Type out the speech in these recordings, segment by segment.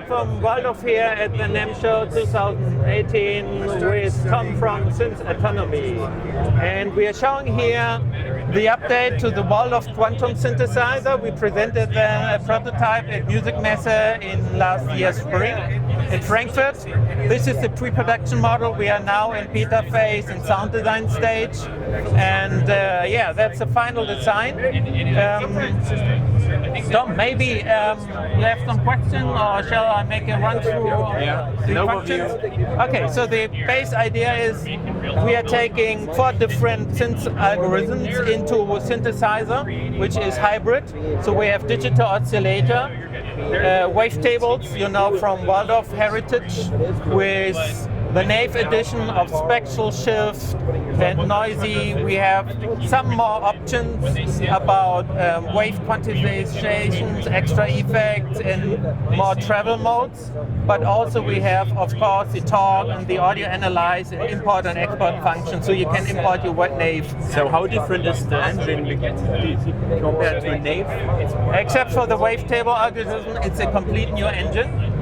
from Waldorf here at the NAMM show 2018 with Tom from SYNTH ANATOMY. And we are showing here the update to the Waldorf Quantum synthesizer. We presented a prototype at Music Messe in last year's spring in Frankfurt. This is the pre-production model. We are now in beta phase and sound design stage. And yeah, that's the final design. Tom, maybe you have some questions, or shall I make a run through the functions? Okay, so the base idea is we are taking 4 different synth algorithms into a synthesizer, which is hybrid. So we have digital oscillator, wavetables, you know, from Waldorf heritage, with the nave edition of spectral shift and noisy. We have some more options about wave quantizations, extra effects, and more travel modes. But also we have, of course, the talk and the audio analyze and import and export function, so you can import your wet nave. So how different is the engine compared to a nave? Except for the wavetable algorithm, it's a complete new engine.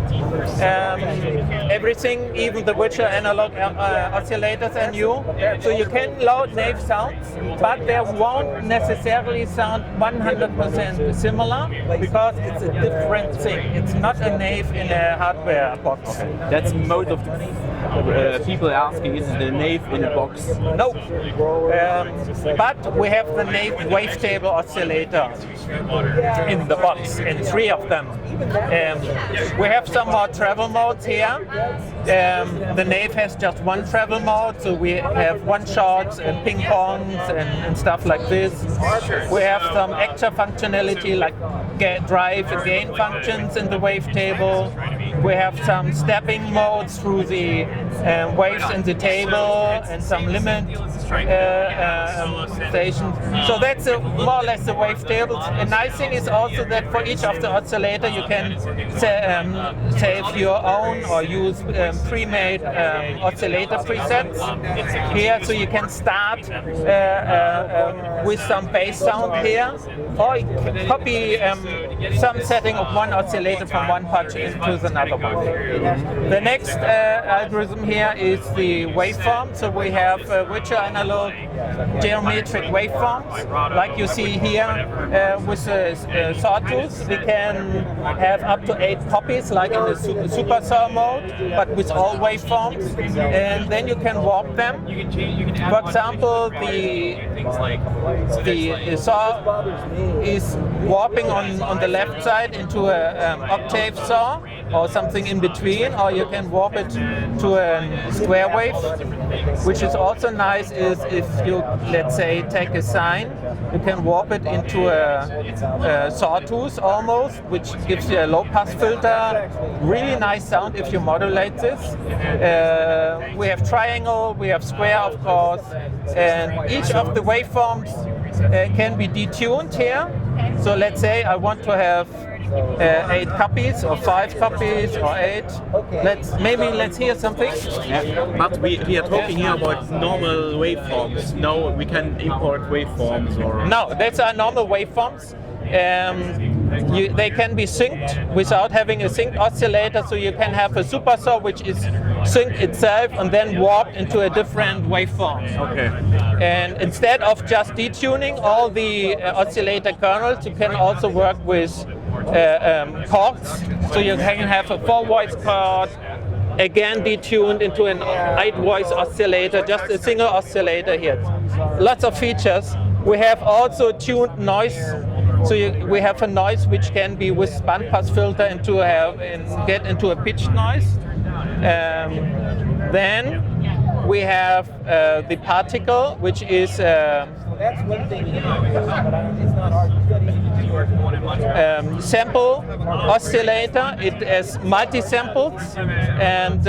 Everything, even the virtual analog oscillators are new. So you can load nave sounds, but they won't necessarily sound 100% similar because it's a different thing. It's not a nave in a hardware box. Okay. That's most of the people asking, is it a nave in a box? No. But we have the nave wavetable oscillator in the box, in 3 of them. We have some more travel modes here. The nave has just 1 travel mode, so we have one-shots and ping-pongs and stuff like this. We have some extra functionality like drive and gain functions in the wavetable. We have some stepping modes through the waves in the table and some limit stations. So that's more or less the wavetables. A nice thing is also that for each of the oscillator you can save your own or use pre-made oscillator presets here, so you can start with some bass sound here, or copy some setting of one oscillator from one patch into another one. The next algorithm here is the waveform. So we have virtual analog geometric waveforms, like you see here with the sawtooth. We can have up to 8 copies, like in the super saw mode, but with all waveforms, and then you can warp them. For example, the saw is warping on the left side into an octave saw or something in between, or you can warp it to a square wave. Which is also nice is if you, let's say, take a sine, you can warp it into a sawtooth almost, which gives you a low pass filter. Really nice sound if you modulate this. We have triangle, we have square, of course, and each of the waveforms can be detuned here. So let's say I want to have 8 copies or 5 copies or 8. Let's hear something. Yeah. But we are talking here about normal waveforms. No, we can import waveforms or... No, that's our normal waveforms. They can be synced without having a synced oscillator, so you can have a super saw which is synced itself and then warped into a different waveform. Okay. And instead of just detuning all the oscillator kernels, you can also work with chords. So you can have a 4-voice chord, again detuned into an 8-voice oscillator, just a single oscillator here. Lots of features. We have also tuned noise. So we have a noise which can be with bandpass filter and get into a pitched noise. Then we have the particle, which is sample oscillator. It has multi-samples, and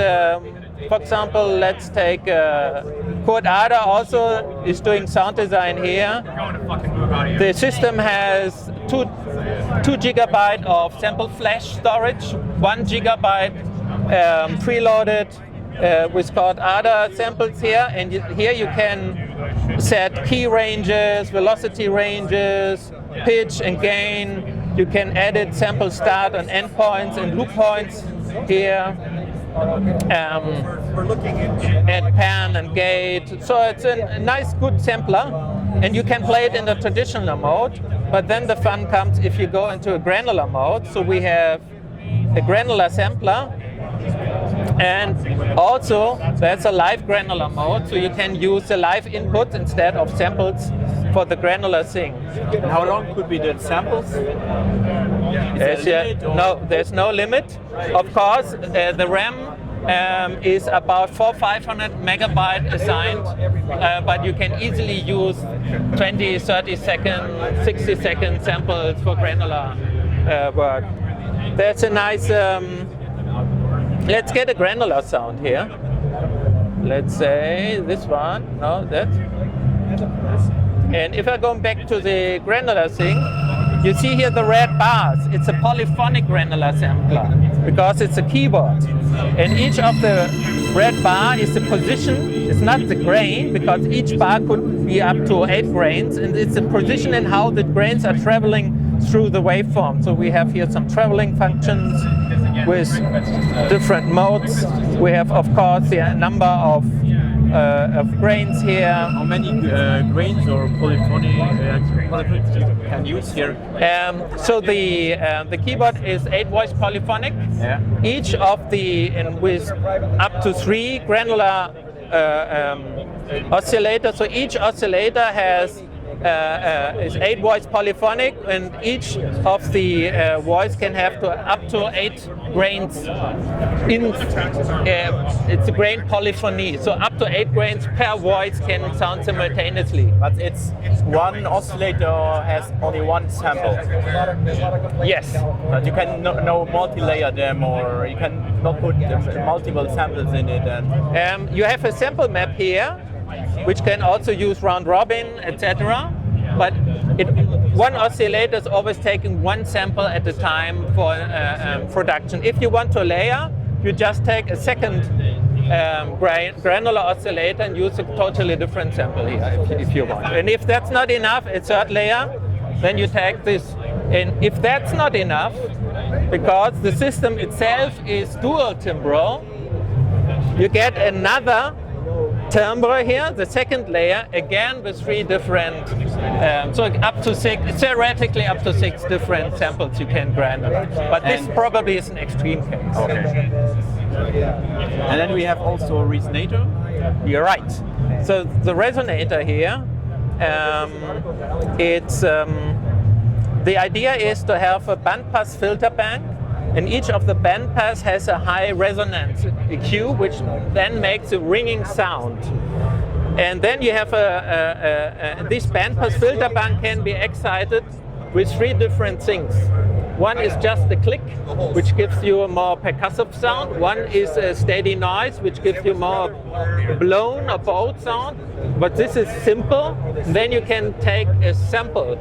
for example, let's take Kurt Ader also is doing sound design here. The system has 2 GB of sample flash storage, 1 GB preloaded with Kurt Ader samples here, and here you can set key ranges, velocity ranges, pitch and gain. You can edit sample start and end points and loop points. here, and pan and gate. So it's a nice, good sampler, and you can play it in the traditional mode. But then the fun comes if you go into a granular mode. So we have a granular sampler, and also there's a live granular mode, so you can use the live input instead of samples for the granular thing. And how long could be the samples? There's no limit. Of course, the RAM is about 400-500 megabyte assigned, but you can easily use 20, 30 second, 60 second samples for granular work. That's a nice, let's get a granular sound here. Let's say this one, no, that. And if I go back to the granular thing, you see here the red bars. It's a polyphonic granular sampler because it's a keyboard. And each of the red bar is the position. It's not the grain, because each bar could be up to 8 grains, and it's a position in how the grains are traveling through the waveform. So we have here some traveling functions with different modes. We have, of course, the number of grains here. How many grains or polyphony you can use here? So the keyboard is 8-voice polyphonic. Yeah. Each of with up to 3 granular oscillators. So each oscillator has is 8-voice polyphonic, and each of the voice can have up to 8 grains. It's a grain polyphony, so up to 8 grains per voice can sound simultaneously. But it's one oscillator has only one sample. Yes. But you can no multi-layer them, or you can not put multiple samples in it. And you have a sample map here, which can also use round robin, etc. But one oscillator is always taking one sample at a time for production. If you want to layer, you just take a second granular oscillator and use a totally different sample here if you want. And if that's not enough, a third layer, then you take this. And if that's not enough, because the system itself is dual timbral, you get another timbre here, the second layer, again with 3 different, so up to 6, theoretically up to 6 different samples you can granulate. But this probably is an extreme case. Okay. And then we have also a Resonator. You're right. So the Resonator here, the idea is to have a bandpass filter bank, and each of the bandpass has a high resonance EQ, which then makes a ringing sound. And then you have this bandpass filter bank can be excited with 3 different things. One is just the click, which gives you a more percussive sound. One is a steady noise, which gives you more blown or bowed sound. But this is simple. Then you can take a sample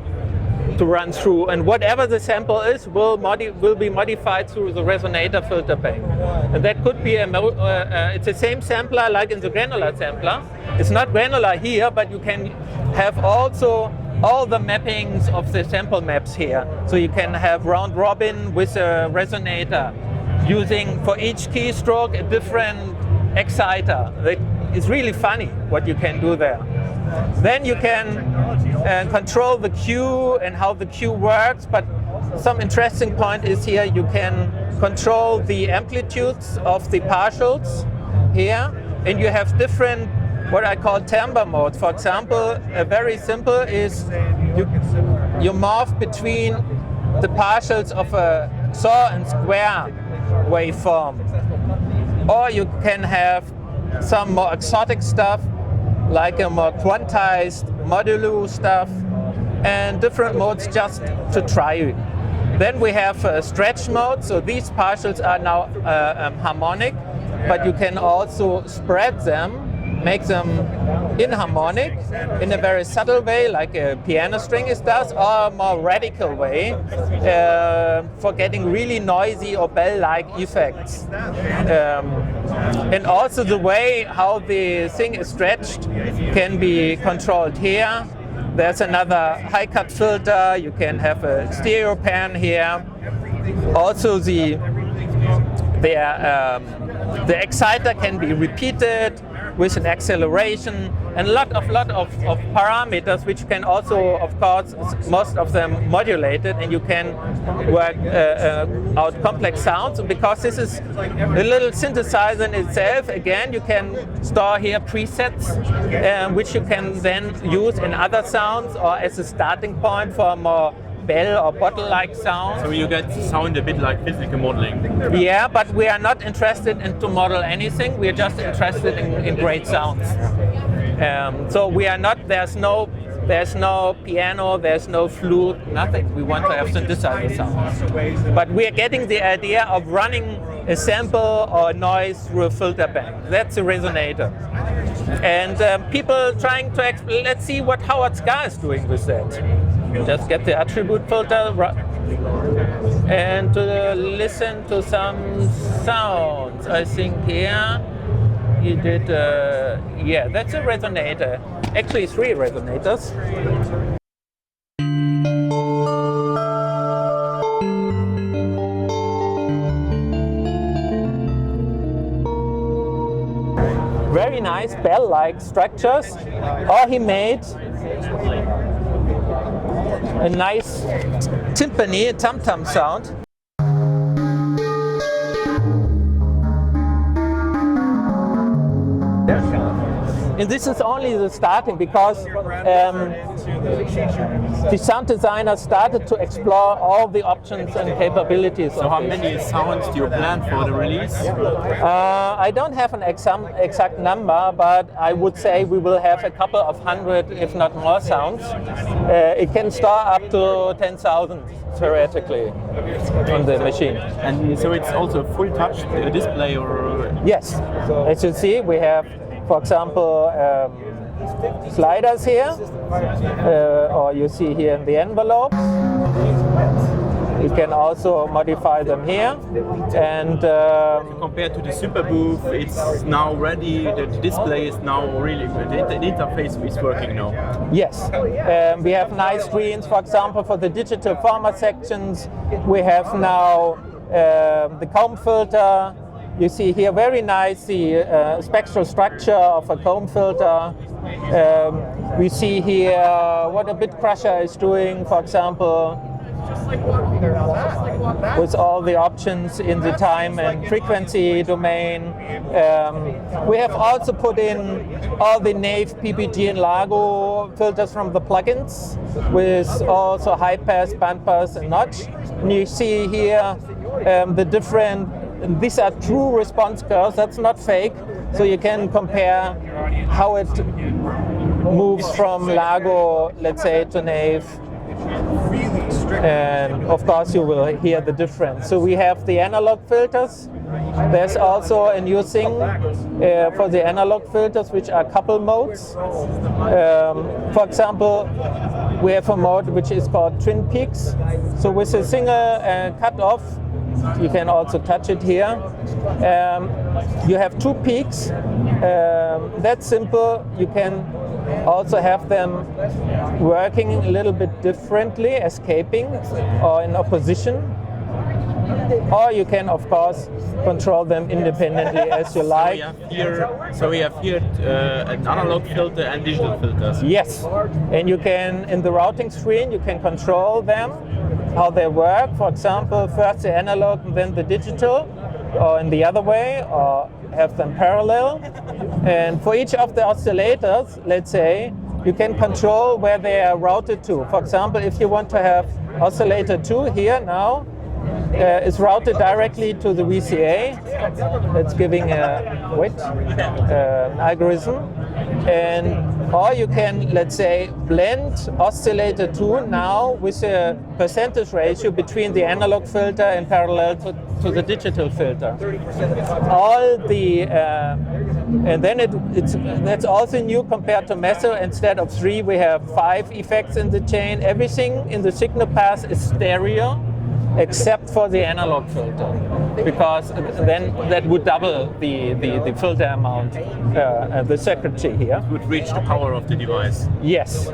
to run through, and whatever the sample is will be modified through the Resonator filter bank. And that could be it's the same sampler like in the granular sampler. It's not granular here, but you can have also all the mappings of the sample maps here. So you can have round robin with a Resonator, using for each keystroke a different exciter. It's really funny what you can do there. Then you can control the cue and how the cue works, but some interesting point is here you can control the amplitudes of the partials here, and you have different what I call timbre modes. For example, a very simple is you morph between the partials of a saw and square waveform, or you can have some more exotic stuff like a more quantized modulo stuff, and different modes just to try. Then we have a stretch mode, so these partials are now harmonic, but you can also spread them, make them inharmonic in a very subtle way, like a piano string does, or a more radical way for getting really noisy or bell-like effects. And also the way how the thing is stretched can be controlled here. There's another high-cut filter, you can have a stereo pan here. Also the the exciter can be repeated with an acceleration, and a lot of parameters which can also, of course, most of them modulated, and you can work out complex sounds. And because this is a little synthesizer in itself, again, you can store here presets which you can then use in other sounds or as a starting point for a more bell or bottle-like sound. So you get sound a bit like physical modeling. Yeah, but we are not interested in to model anything. We are just interested in great sounds. So we are not. There's no piano. There's no flute. Nothing. We want to have synthesizer sounds. But we are getting the idea of running a sample or noise through a filter bank. That's a resonator. And people trying to explain. Let's see what Howard Ska is doing with that. Just get the attribute filter and listen to some sounds. I think here he did, yeah, that's a resonator. Actually 3 resonators. Very nice bell-like structures. Or he made a nice timpani, a tam-tam sound. And this is only the starting, because the sound designer started to explore all the options and capabilities. So how many sounds do you plan for the release? I don't have an exact number, but I would say we will have a couple of hundred, if not more, sounds. It can store up to 10,000 theoretically on the machine. And so it's also a full touch display, or? Yes. As you see, we have, for example, sliders here, or you see here in the envelope. You can also modify them here. And compared to the Super Booth, it's now ready. The display is now really good. The interface is working now. Yes, we have nice screens. For example, for the digital format sections, we have now the comb filter. You see here very nice the spectral structure of a comb filter. We see here what a bit crusher is doing, for example, with all the options in the time and frequency domain. We have also put in all the NAVE, PPG and Largo filters from the plugins, with also high pass, band pass and notch. And you see here the different, these are true response curves, that's not fake. So you can compare how it moves from Largo, let's say, to NAVE. And of course you will hear the difference. So we have the analog filters. There's also a new thing for the analog filters, which are couple modes. For example, we have a mode which is called Twin Peaks. So with a single cut-off, you can also touch it here. You have 2 peaks. That's simple. You can also have them working a little bit differently, escaping or in opposition. Or you can, of course, control them independently as you like. So we have here an analog filter and digital filters. Yes, and you can, in the routing screen, you can control them, how they work. For example, first the analog and then the digital, or in the other way, or have them parallel. And for each of the oscillators, let's say, you can control where they are routed to. For example, if you want to have oscillator 2 here now, is routed directly to the VCA. That's giving a algorithm. And or you can, let's say, blend oscillator 2 now with a percentage ratio between the analog filter and parallel to the digital filter. All the and then that's also new compared to Meso. Instead of 3, we have 5 effects in the chain. Everything in the signal path is stereo. except for the analog filter, because then that would double the filter amount, the circuitry here. Would reach the power of the device. Yes,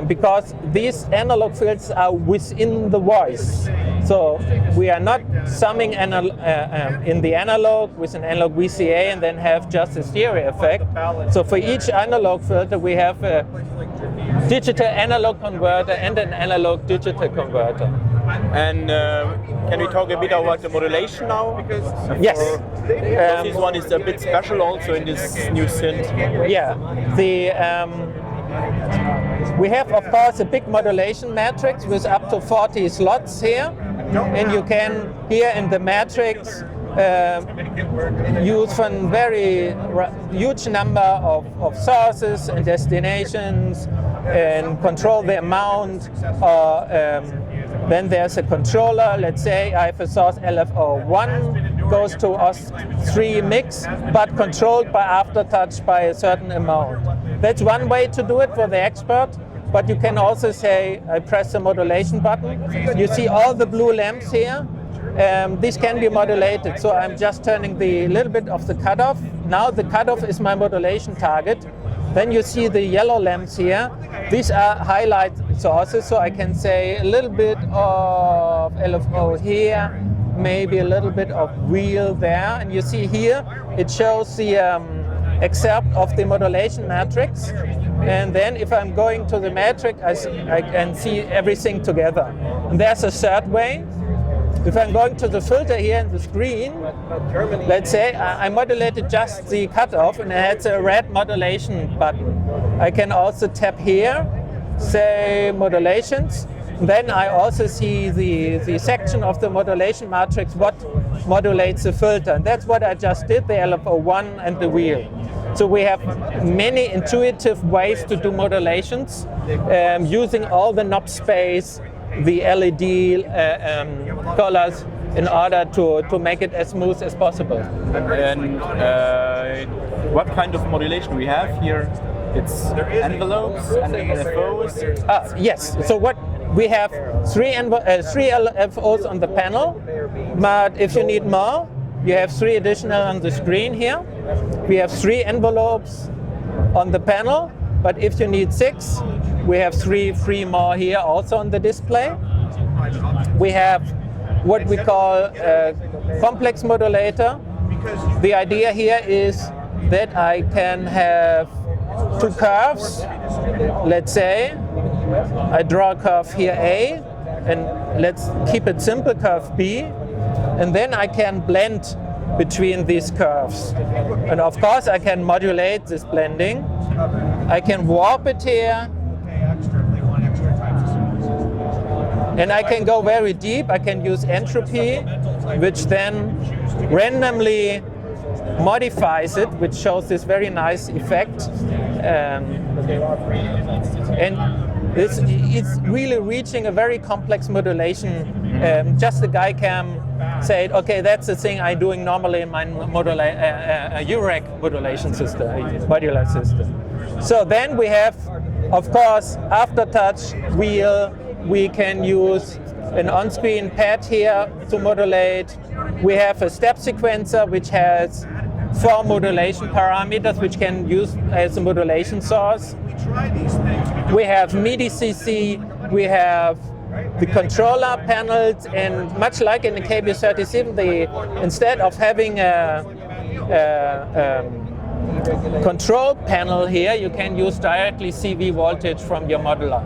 because these analog fields are within the voice. So we are not summing in the analog with an analog VCA and then have just a stereo effect. So for each analog filter we have a digital analog converter and an analog digital converter. And can we talk a bit about the modulation now? Yes. This one is a bit special also in this new synth. Yeah. We have, of course, a big modulation matrix with up to 40 slots here. And you can, here in the matrix, use a very huge number of sources and destinations and control the amount. Then there's a controller. Let's say I have a source LFO1 goes to OS3 mix, but controlled by aftertouch by a certain amount. That's one way to do it for the expert. But you can also say, I press the modulation button. You see all the blue lamps here. These can be modulated. So I'm just turning the little bit of the cutoff. Now the cutoff is my modulation target. Then you see the yellow lamps here. These are highlight sources, so I can say a little bit of LFO here, maybe a little bit of wheel there. And you see here, it shows the excerpt of the modulation matrix. And then if I'm going to the matrix, I can see everything together. And there's a third way. If I'm going to the filter here in the screen, let's say I modulated just the cutoff and it has a red modulation button. I can also tap here, say modulations. Then I also see the section of the modulation matrix, what modulates the filter. And that's what I just did, the LFO1 and the wheel. So we have many intuitive ways to do modulations using all the knob space, the LED colors in order to make it as smooth as possible. And what kind of modulation we have here? It's envelopes and LFOs? Yes, so what we have three LFOs on the panel, but if you need more, you have 3 additional on the screen here. We have 3 envelopes on the panel, but if you need 6, we have 3 more here also on the display. We have what we call a complex modulator. The idea here is that I can have 2 curves. Let's say I draw a curve here A, and let's keep it simple, curve B, and then I can blend between these curves. And of course I can modulate this blending. I can warp it here, and I can go very deep. I can use entropy, which then randomly modifies it, which shows this very nice effect. And it's really reaching a very complex modulation. Just the guy can say, okay, that's the thing I'm doing normally in my UREC modulation system, modular system. So then we have, of course, aftertouch wheel. We can use an on-screen pad here to modulate. We have a step sequencer which has 4 modulation parameters which can use as a modulation source. We have MIDI CC, we have the controller panels, and much like in the KB37, instead of having a control panel here, you can use directly CV voltage from your modular.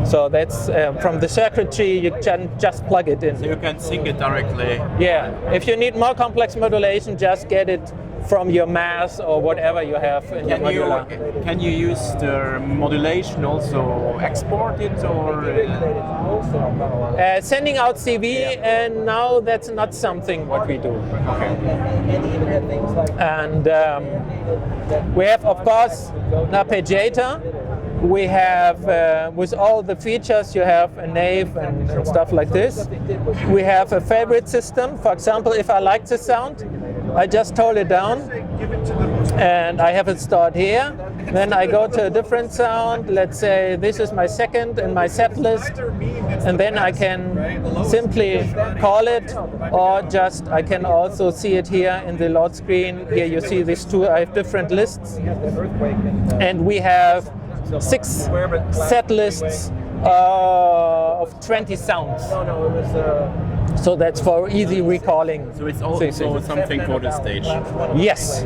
So that's from the circuitry, you can just plug it in. So you can sync it directly. Yeah, if you need more complex modulation, just get it from your mass or whatever you have in your modular. Can you use the modulation also export it, or? Sending out CV, and now that's not something what we do. Okay. And we have, of course, an arpeggiator. We have, with all the features, you have a nave and stuff like this. We have a favorite system. For example, if I like the sound, I just hold it down and I have it stored here. Then I go to a different sound. Let's say this is my second in my set list. And then I can simply call it, or just I can also see it here in the load screen. Here you see these two, I have different lists. And we have 6 set lists of 20 sounds. So that's for easy recalling. So it's also something for the stage. Yes.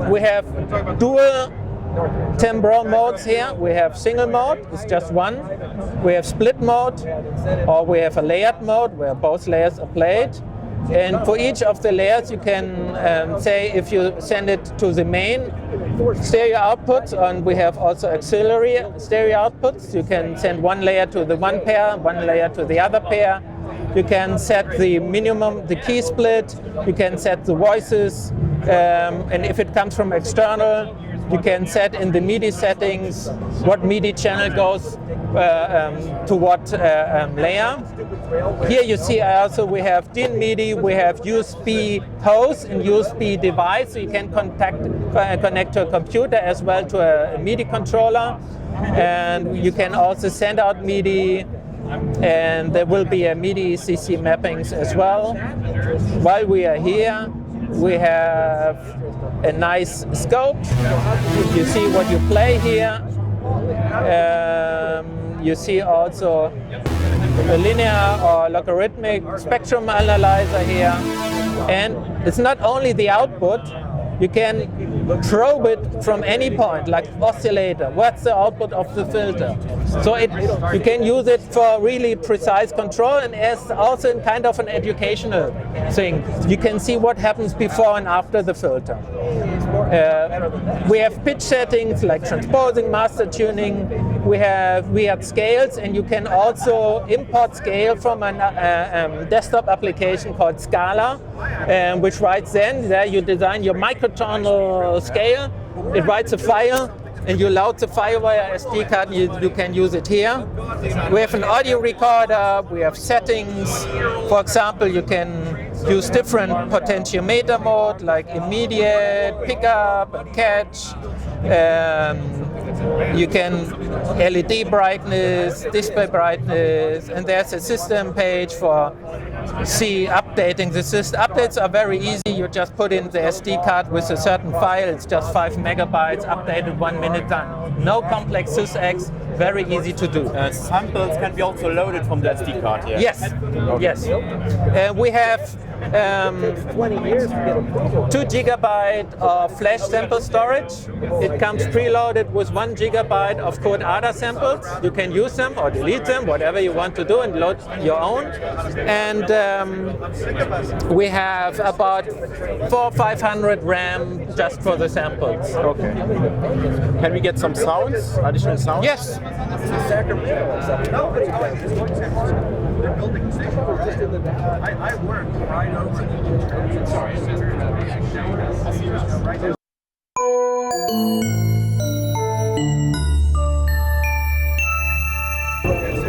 We have dual timbre modes here. We have single mode, it's just one. We have split mode, or we have a layered mode where both layers are played. And for each of the layers you can say if you send it to the main stereo outputs, and we have also auxiliary stereo outputs. You can send one layer to the one pair, one layer to the other pair. You can set the minimum, the key split. You can set the voices, and if it comes from external, you can set in the MIDI settings what MIDI channel goes to what layer. Here you see also we have DIN MIDI, we have USB host and USB device, so you can connect to a computer as well to a MIDI controller. And you can also send out MIDI, and there will be a MIDI CC mappings as well. While we are here, we have a nice scope. You see what you play here. You see also a linear or logarithmic spectrum analyzer here. And it's not only the output, you can probe it from any point, like oscillator. What's the output of the filter? So you can use it for really precise control, and as also in kind of an educational thing. You can see what happens before and after the filter. We have pitch settings like transposing, master tuning. We have weird scales, and you can also import scale from a desktop application called Scala, which writes there you design your microtonal scale. It writes a file, and you load the file via SD card, and you can use it here. We have an audio recorder, we have settings. For example, you can use different potentiometer mode like immediate, pickup, and catch. You can LED brightness, display brightness, and there's a system page for updating the system. Updates are very easy. You just put in the SD card with a certain file. It's just 5 megabytes, updated 1 minute done. No complex sysx, very easy to do. Samples can be also loaded from the SD card here. Yes, okay. Yes. We have 2 gigabyte of flash sample storage. It comes preloaded with 1 gigabyte of code ADA samples. You can use them or delete them, whatever you want to do, and load your own. And we have about 400 or 500 RAM just for the samples. Okay. Can we get some sounds, additional sounds? Yes. They're building a station. I work right over it. Sorry.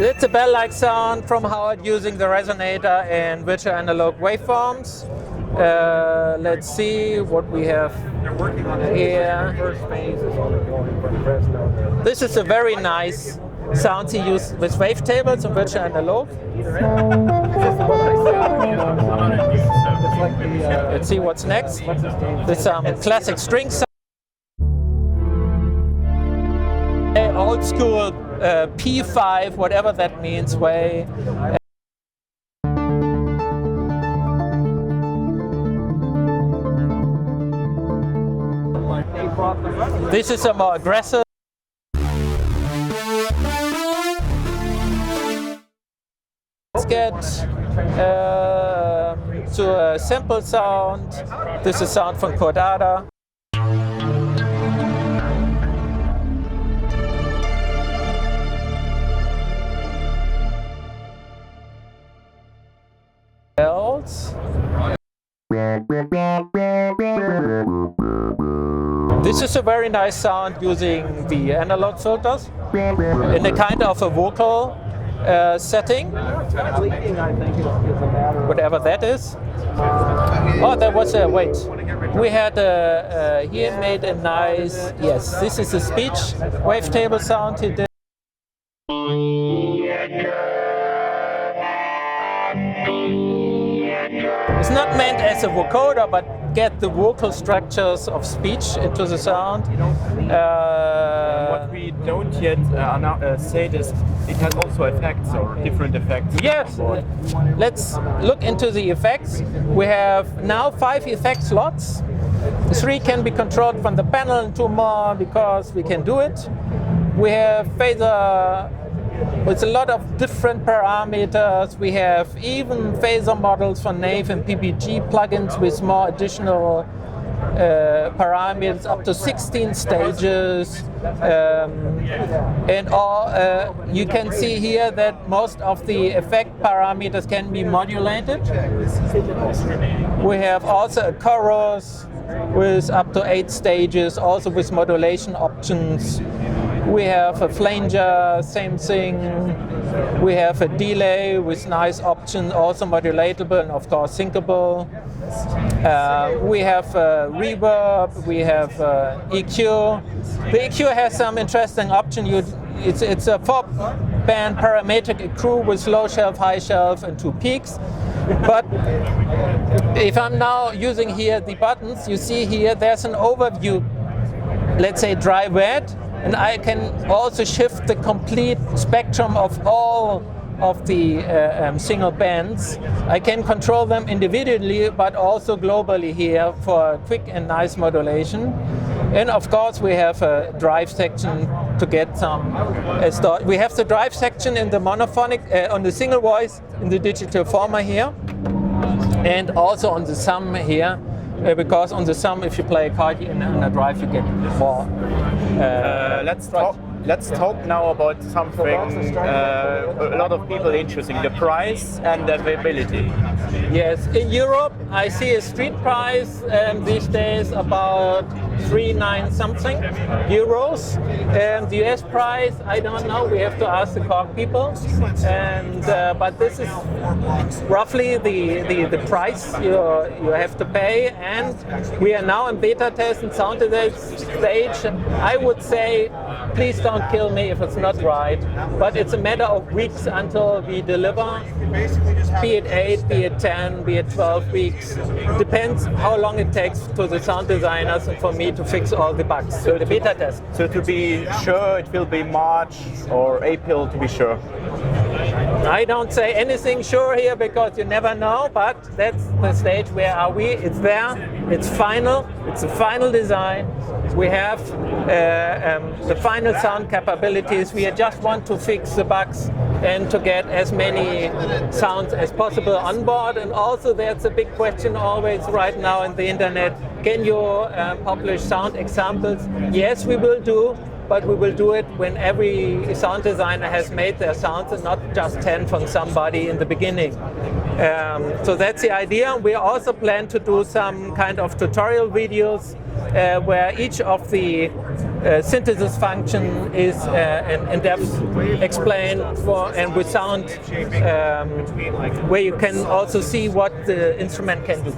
It's a bell-like sound from Howard using the Resonator and virtual analog waveforms. Let's see what we have here. This is a very nice sound he used with wavetables and virtual analog. Let's see what's next. This classic string sound. Old school P5, whatever that means, way. This is a more aggressive. Let's get to a sample sound. This is sound from Codada. Else. This is a very nice sound using the analog filters in a kind of a vocal setting, whatever that is. Oh, that was a wait. We had here made a nice, yes, this is a speech wavetable sound he did. It's not meant as a vocoder, but get the vocal structures of speech into the sound. What we don't yet say is it has also effects or different effects. Yes, let's look into the effects. We have now 5 effect slots. 3 can be controlled from the panel and 2 more because we can do it. We have phaser with a lot of different parameters. We have even phaser models for NAMM and PPG plugins with more additional parameters, up to 16 stages. And all, you can see here that most of the effect parameters can be modulated. We have also a chorus with up to 8 stages, also with modulation options. We have a flanger, same thing. We have a delay with nice options, also modulatable and of course syncable. We have reverb, we have EQ. The EQ has some interesting option. It's a 4-band parametric EQ with low shelf, high shelf and 2 peaks. But if I'm now using here the buttons, you see here there's an overview, let's say dry wet, and I can also shift the complete spectrum of all of the single bands. I can control them individually, but also globally here for quick and nice modulation. And of course, we have a drive section to get some start. We have the drive section in the monophonic, on the single voice in the digital former here, and also on the sum here. Because on the sum, if you play a card in a drive, you get more. Let's talk now about something a lot of people interesting: the price and the availability. Yes, in Europe, I see a street price these days about 3.9 something euros. The US price, I don't know. We have to ask the Cork people. And but this is roughly the price you have to pay. And we are now in beta test and sound stage. I would say, please don't kill me if it's not right. But it's a matter of weeks until we deliver. Be it 8, be it 10, be it 12 weeks. Depends how long it takes to the sound designers and for me to fix all the bugs. So the beta test. So to be sure, it will be March or April to be sure. I don't say anything sure here because you never know, but that's the stage. Where are we? It's there. It's final. It's a final design. We have the final sound capabilities. We just want to fix the bugs and to get as many sounds as possible on board. And also there's a big question always right now in the internet. Can you publish sound examples? Yes, we will do. But we will do it when every sound designer has made their sounds and not just 10 from somebody in the beginning. So that's the idea. We also plan to do some kind of tutorial videos where each of the synthesis function is in depth explained and with sound, where you can also see what the instrument can do.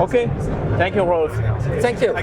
Okay, thank you, Rolf. Thank you.